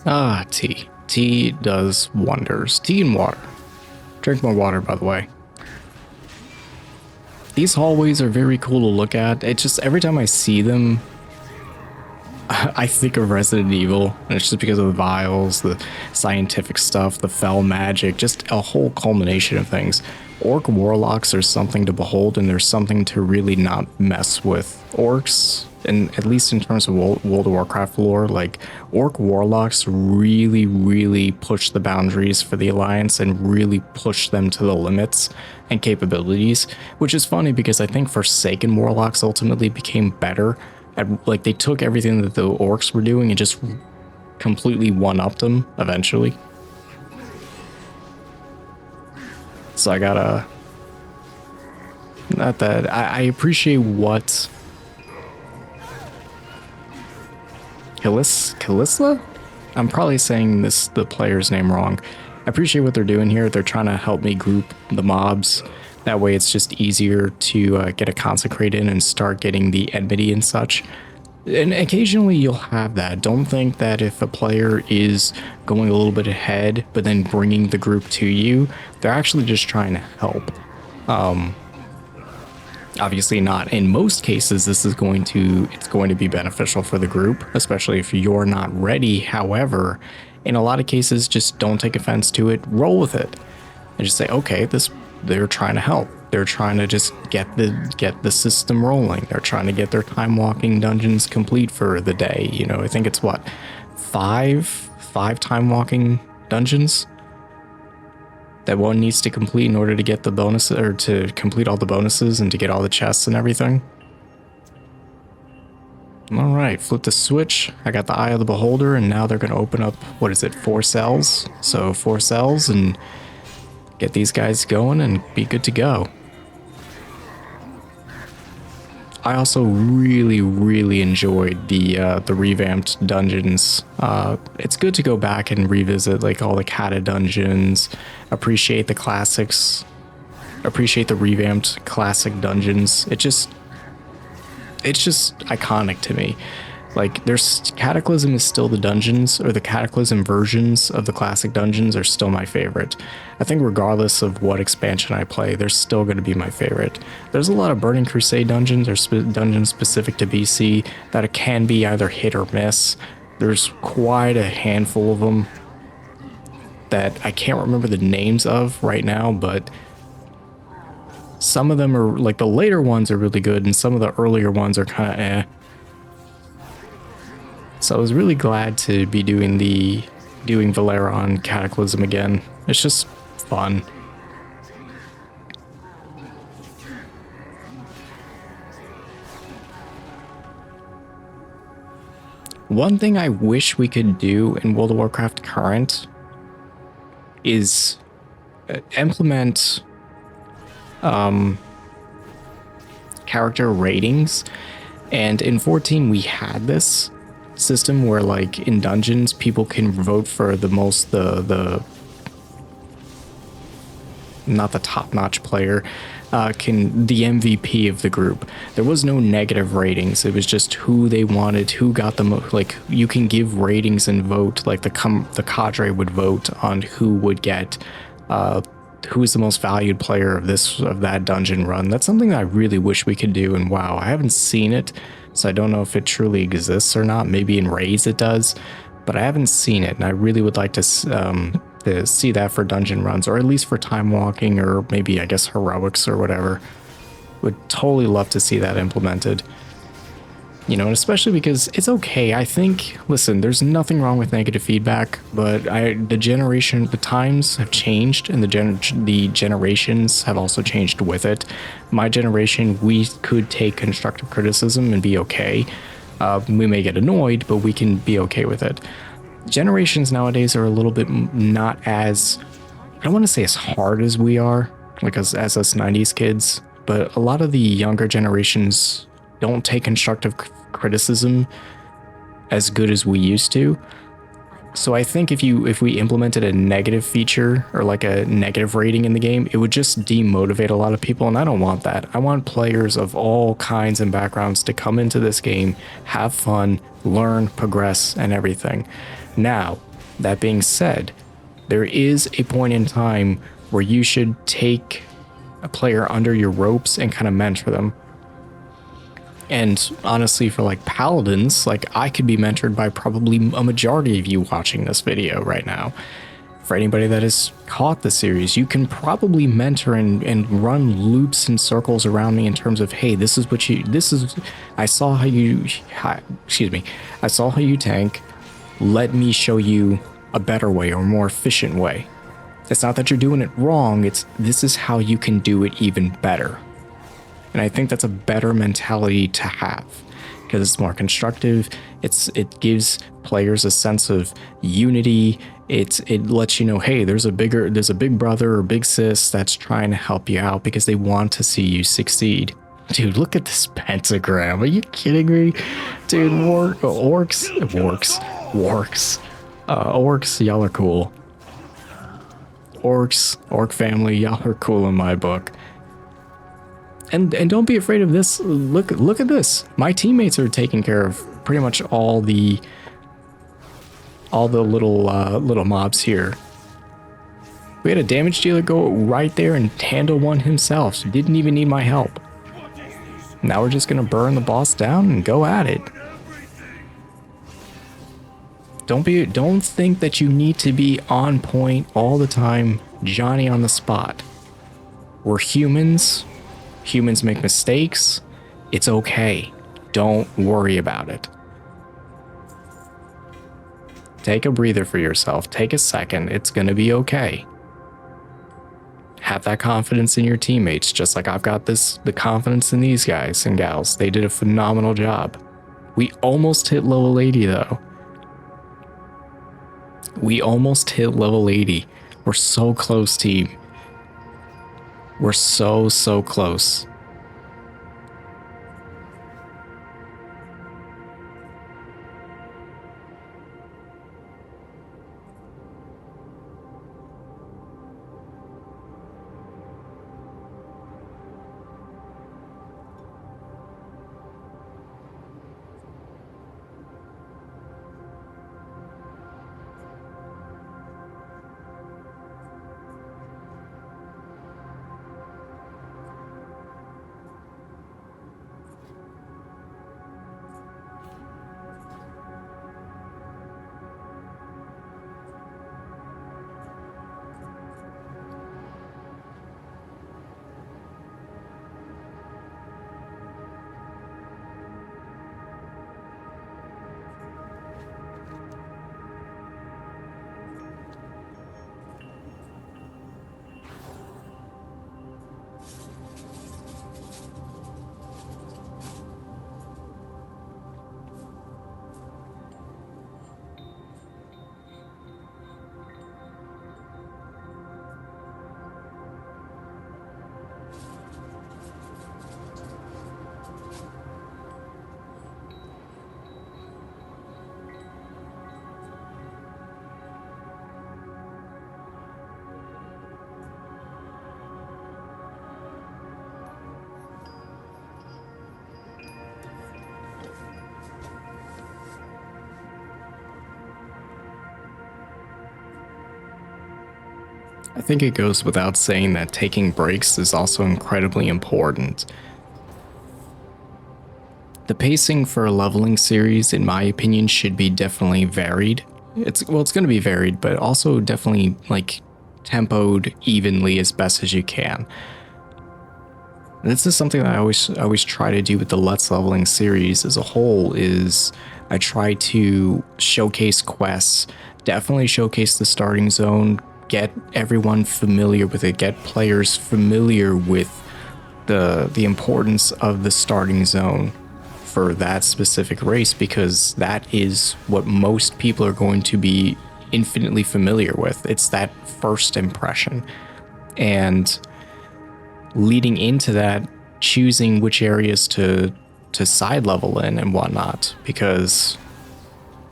Ah, tea. Tea does wonders. Tea and water. Drink more water, by the way. These hallways are very cool to look at. It just, every time I see them, I think of Resident Evil, and it's just because of the vials, the scientific stuff, the fell magic, just a whole culmination of things. Orc warlocks are something to behold, and there's something to really not mess with. Orcs, and at least in terms of World of Warcraft lore, like, orc warlocks really push the boundaries for the Alliance and really push them to the limits and capabilities, which is funny because I think Forsaken warlocks ultimately became better at, like, they took everything that the orcs were doing and just completely one-upped them eventually. So I gotta, not that, I appreciate what Kalista? I'm probably saying the player's name wrong. I appreciate what they're doing here. They're trying to help me group the mobs. That way it's just easier to get a consecrate in and start getting the enmity and such. And occasionally you'll have that. Don't think that if a player is going a little bit ahead, but then bringing the group to you, they're actually just trying to help. Obviously not in most cases, it's going to be beneficial for the group, especially if you're not ready. However, in a lot of cases, just don't take offense to it, roll with it. And just say, okay, they're trying to help. They're trying to just get the system rolling. They're trying to get their time walking dungeons complete for the day. You know, I think it's what, five time walking dungeons that one needs to complete in order to get the bonus, or to complete all the bonuses and to get all the chests and everything. All right, flip the switch. I got the Eye of the Beholder, and now they're going to open up, what is it, 4 cells? So 4 cells, and get these guys going and be good to go. I also really enjoyed the revamped dungeons. It's good to go back and revisit like all the Cata dungeons, appreciate the classics, appreciate the revamped classic dungeons. It's just iconic to me. Like, there's Cataclysm is still the dungeons, or the Cataclysm versions of the classic dungeons are still my favorite. I think regardless of what expansion I play, they're still going to be my favorite. There's a lot of Burning Crusade dungeons, or dungeons specific to BC, that can be either hit or miss. There's quite a handful of them that I can't remember the names of right now, but some of them are, like, the later ones are really good, and some of the earlier ones are kind of eh. So I was really glad to be doing Vlera on Cataclysm again. It's just fun. One thing I wish we could do in World of Warcraft Current is implement character ratings. And in 14 we had this system where, like, in dungeons people can vote for the most, not the top-notch player, the MVP of the group. There was no negative ratings. It was just who they wanted, who got the most. Like, you can give ratings and vote, like the cadre would vote on who would get who is the most valued player of that dungeon run. That's something that I really wish we could do, and wow, I haven't seen it, so I don't know if it truly exists or not. Maybe in raids it does, but I haven't seen it, and I really would like to see that for dungeon runs, or at least for time walking, or maybe, I guess, heroics or whatever. Would totally love to see that implemented. You know, and especially because it's okay. I think, listen, there's nothing wrong with negative feedback, but the times have changed, and the generations have also changed with it. My generation, we could take constructive criticism and be okay. We may get annoyed, but we can be okay with it. Generations nowadays are a little bit not as, I don't want to say as hard as we are, like as us 90s kids, but a lot of the younger generations don't take constructive criticism as good as we used to. So I think if we implemented a negative feature, or like a negative rating in the game, it would just demotivate a lot of people, and I don't want that. I want players of all kinds and backgrounds to come into this game, have fun, learn, progress, and everything. Now, that being said, there is a point in time where you should take a player under your ropes and kind of mentor them. And honestly, for like paladins, like I could be mentored by probably a majority of you watching this video right now. For anybody that has caught the series, you can probably mentor and run loops and circles around me in terms of, hey, this is what you, this is, I saw how you, I saw how you tank. Let me show you a better way or more efficient way. It's not that you're doing it wrong, it's this is how you can do it even better. And I think that's a better mentality to have because it's more constructive. It gives players a sense of unity. It lets you know, hey, there's a big brother or big sis that's trying to help you out because they want to see you succeed. Dude, look at this pentagram. Are you kidding me? Dude, orcs, y'all are cool. Orc family, y'all are cool in my book. And don't be afraid of this. Look at this. My teammates are taking care of pretty much all the little mobs here. We had a damage dealer go right there and handle one himself. So didn't even need my help. Now we're just gonna burn the boss down and go at it. Don't think that you need to be on point all the time, Johnny on the spot. We're humans. Humans make mistakes. It's okay. Don't worry about it. Take a breather for yourself. Take a second. It's gonna be okay. Have that confidence in your teammates, just like I've got the confidence in these guys and gals. They did a phenomenal job. We almost hit level 80 though. We almost hit level 80. We're so close, team. We're so close. I think it goes without saying that taking breaks is also incredibly important. The pacing for a leveling series, in my opinion, should be definitely varied. It's going to be varied, but also definitely like tempoed evenly as best as you can. And this is something that I always try to do with the Let's Leveling series as a whole. Is I try to showcase quests, definitely showcase the starting zone, get everyone familiar with it, get players familiar with the importance of the starting zone for that specific race, because that is what most people are going to be infinitely familiar with. It's that first impression. And leading into that, choosing which areas to side level in and whatnot, because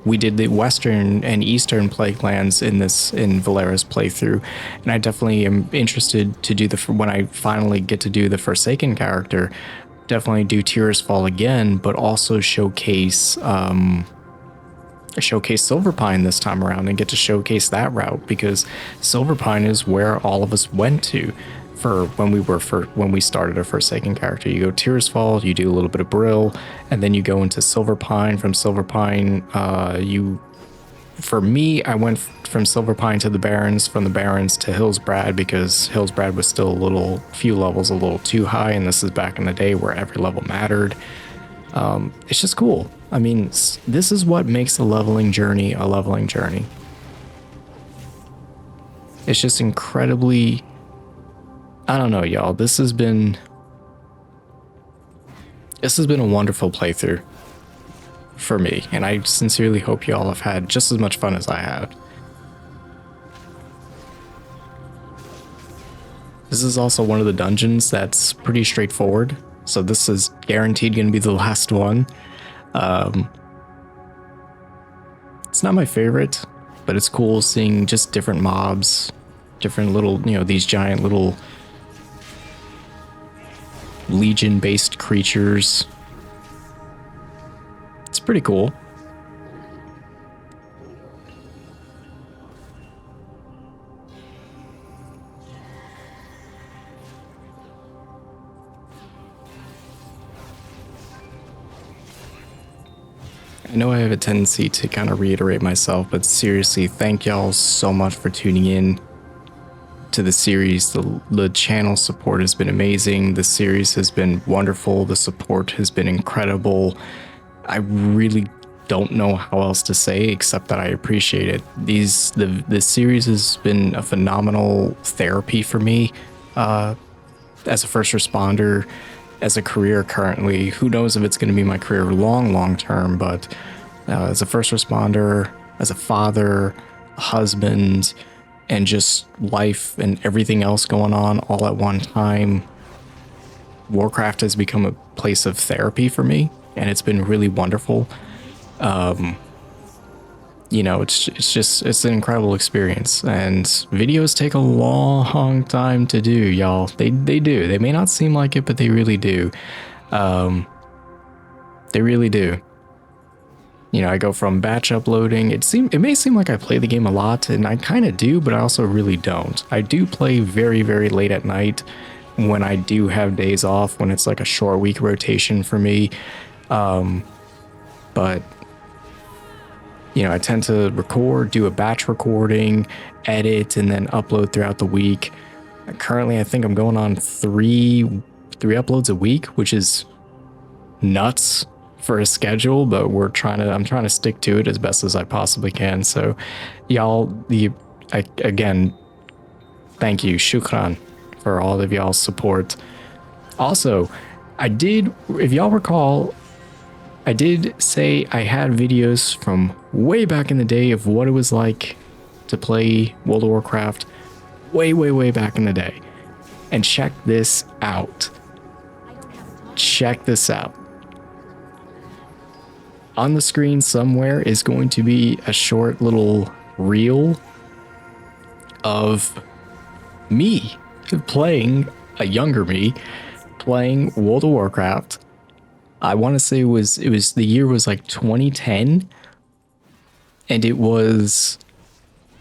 we did the Western and Eastern Plague Lands in Vlera's playthrough, and I definitely am interested to do when I finally get to do the Forsaken character, definitely do Terrace Fall again, but also showcase Silverpine this time around and get to showcase that route, because Silverpine is where all of us went to for when we started our Forsaken character. You go Tears Fall, you do a little bit of Brill, and then you go into Silver Pine. From Silver Pine, for me, I went from Silver Pine to the Barrens, from the Barrens to Hillsbrad, because Hillsbrad was still few levels a little too high, and this is back in the day where every level mattered. It's just cool. I mean, this is what makes the leveling journey a leveling journey. It's just incredibly, I don't know, y'all. This has been a wonderful playthrough for me, and I sincerely hope y'all have had just as much fun as I have. This is also one of the dungeons that's pretty straightforward, so this is guaranteed going to be the last one. It's not my favorite, but it's cool seeing just different mobs, different little, these giant little Legion-based creatures. It's pretty cool. I know I have a tendency to kind of reiterate myself, but seriously, thank y'all so much for tuning in to the series. The channel support has been amazing. The series has been wonderful. The support has been incredible. I really don't know how else to say except that I appreciate it. The series has been a phenomenal therapy for me as a first responder, as a career currently. Who knows if it's going to be my career long term, but as a first responder, as a father, a husband, and just life and everything else going on all at one time, Warcraft has become a place of therapy for me, and it's been really wonderful. It's an incredible experience, and videos take a long time to do, y'all. They do. They may not seem like it, but they really do. They really do. I go from batch uploading. It may seem like I play the game a lot, and I kind of do, but I also really don't. I do play very, very late at night when I do have days off, when it's like a short week rotation for me. But I tend to do a batch recording, edit, and then upload throughout the week. Currently, I think I'm going on three uploads a week, which is nuts for a schedule, but I'm trying to stick to it as best as I possibly can. So y'all, again, thank you, shukran, for all of y'all's support. Also, if y'all recall, I did say I had videos from way back in the day of what it was like to play World of Warcraft way back in the day. And check this out. Check this out. On the screen somewhere is going to be a short little reel of me playing, a younger me, playing World of Warcraft. I want to say it was the year was like 2010, and it was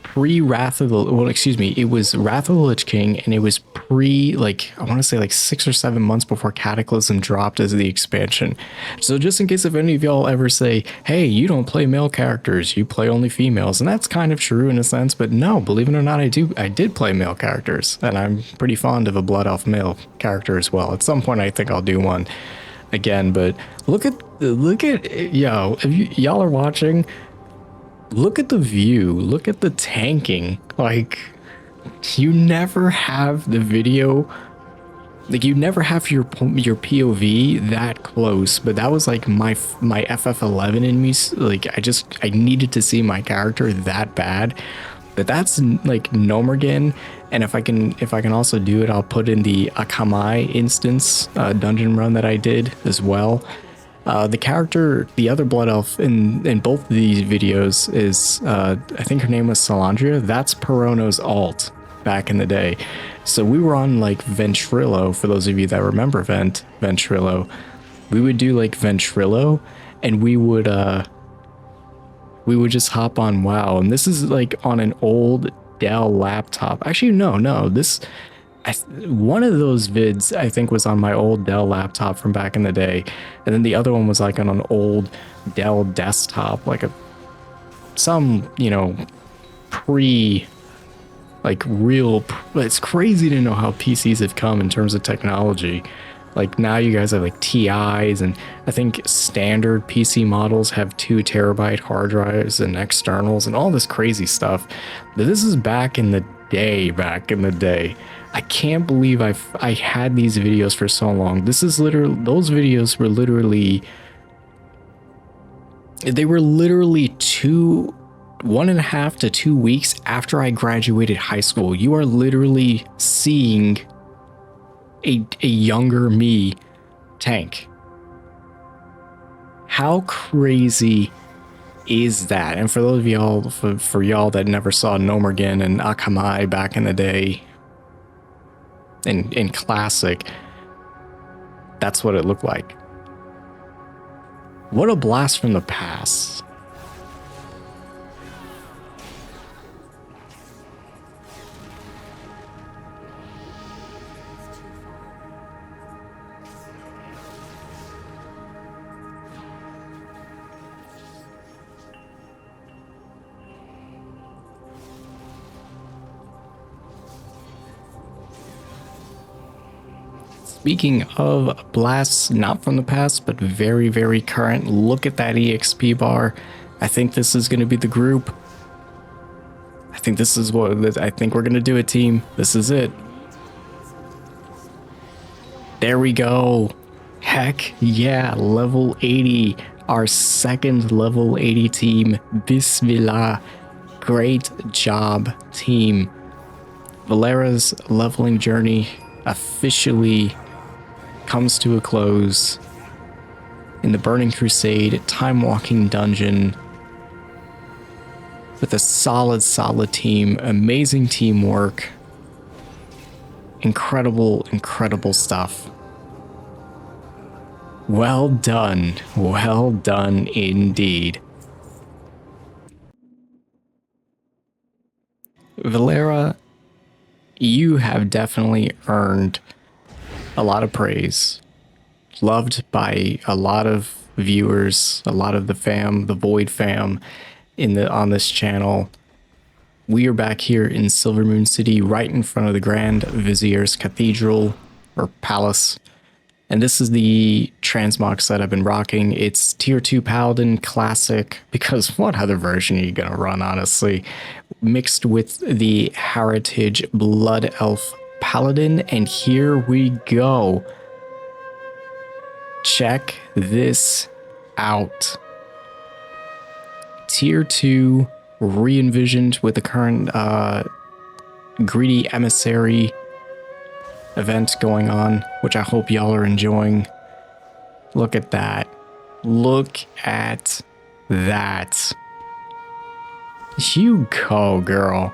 pre-Wrath of the, it was Wrath of the Lich King, and it was I want to say like 6 or 7 months before Cataclysm dropped as the expansion. So just in case if any of y'all ever say, hey, you don't play male characters, you play only females, and that's kind of true in a sense, but no, believe it or not, I did play male characters, and I'm pretty fond of a Blood Elf male character as well. At some point I think I'll do one again, but look at yo, if y'all are watching, look at the view, look at the tanking. Like, you never have the video, like you never have your POV that close, but that was like my FF11 in me. Like I needed to see my character that bad. But that's like Nomergan, and if I can also do it, I'll put in the Akamai instance dungeon run that I did as well. The character, the other Blood Elf in both of these videos is, I think her name was Salandria. That's Perono's alt back in the day. So we were on like Ventrilo, for those of you that remember Ventrilo. We would do like Ventrilo, and we would just hop on WoW. And this is like on an old Dell laptop. Actually, no, this One of those vids I think was on my old Dell laptop from back in the day, and then the other one was like on an old Dell desktop, like some pre like real. It's crazy to know how PCs have come in terms of technology. Like now you guys have like TIs, and I think standard PC models have 2 terabyte hard drives and externals and all this crazy stuff. But this is back in the day. I can't believe I had these videos for so long. Those videos were literally, they were literally 1.5 to 2 weeks after I graduated high school. You are literally seeing a younger me tank. How crazy is that? And for those of y'all, for y'all that never saw Nomergen and Akamai back in the day, in Classic, that's what it looked like. What a blast from the past. Speaking of blasts not from the past, but very, very current, look at that EXP bar. I think this is going to be the group. I think we're going to do it, team. This is it. There we go. Heck yeah, level 80. Our second level 80 team. Bismillah. Great job, team. Vlera's leveling journey officially comes to a close in the Burning Crusade Timewalking dungeon with a solid team, amazing teamwork, incredible stuff. Well done indeed. Vlera, you have definitely earned a lot of praise, loved by a lot of viewers, a lot of the fam, the Void fam on this channel. We are back here in Silvermoon City, right in front of the Grand Vizier's Cathedral or Palace. And this is the transmog set I've been rocking. It's tier 2 Paladin Classic, because what other version are you gonna run, honestly? Mixed with the Heritage Blood Elf Paladin, and here we go. Check this out. Tier 2 re-envisioned with the current Greedy Emissary event going on, which I hope y'all are enjoying. Look at that. Look at that. You go, girl.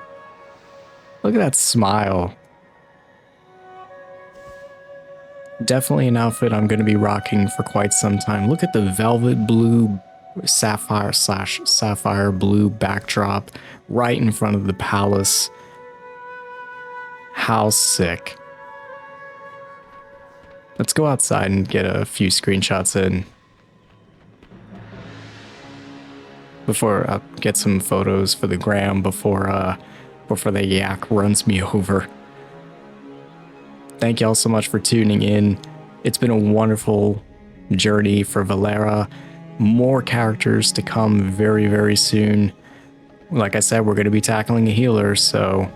Look at that smile. Definitely an outfit I'm going to be rocking for quite some time. Look at the velvet blue sapphire blue backdrop right in front of the palace. How sick. Let's go outside and get a few screenshots in. Before I get some photos for the gram before the yak runs me over. Thank y'all so much for tuning in. It's been a wonderful journey for Vlera. More characters to come very, very soon. Like I said, we're going to be tackling a healer, so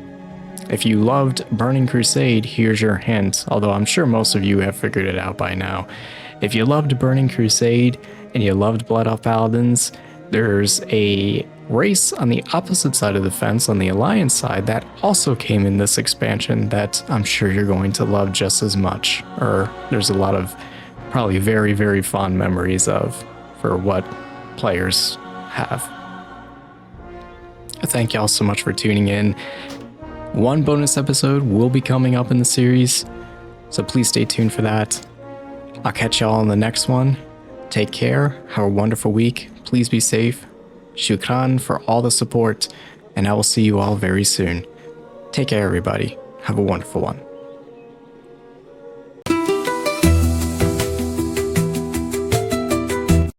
if you loved Burning Crusade, here's your hint, although I'm sure most of you have figured it out by now. If you loved Burning Crusade and you loved Blood Elf Paladins, there's a race on the opposite side of the fence, on the Alliance side, that also came in this expansion that I'm sure you're going to love just as much, or there's a lot of probably very, very fond memories of for what players have. Thank y'all so much for tuning in. One bonus episode will be coming up in the series, so please stay tuned for that. I'll catch y'all on the next one. Take care, have a wonderful week, please be safe. Shukran for all the support, and I will see you all very soon. Take care, everybody. Have a wonderful one.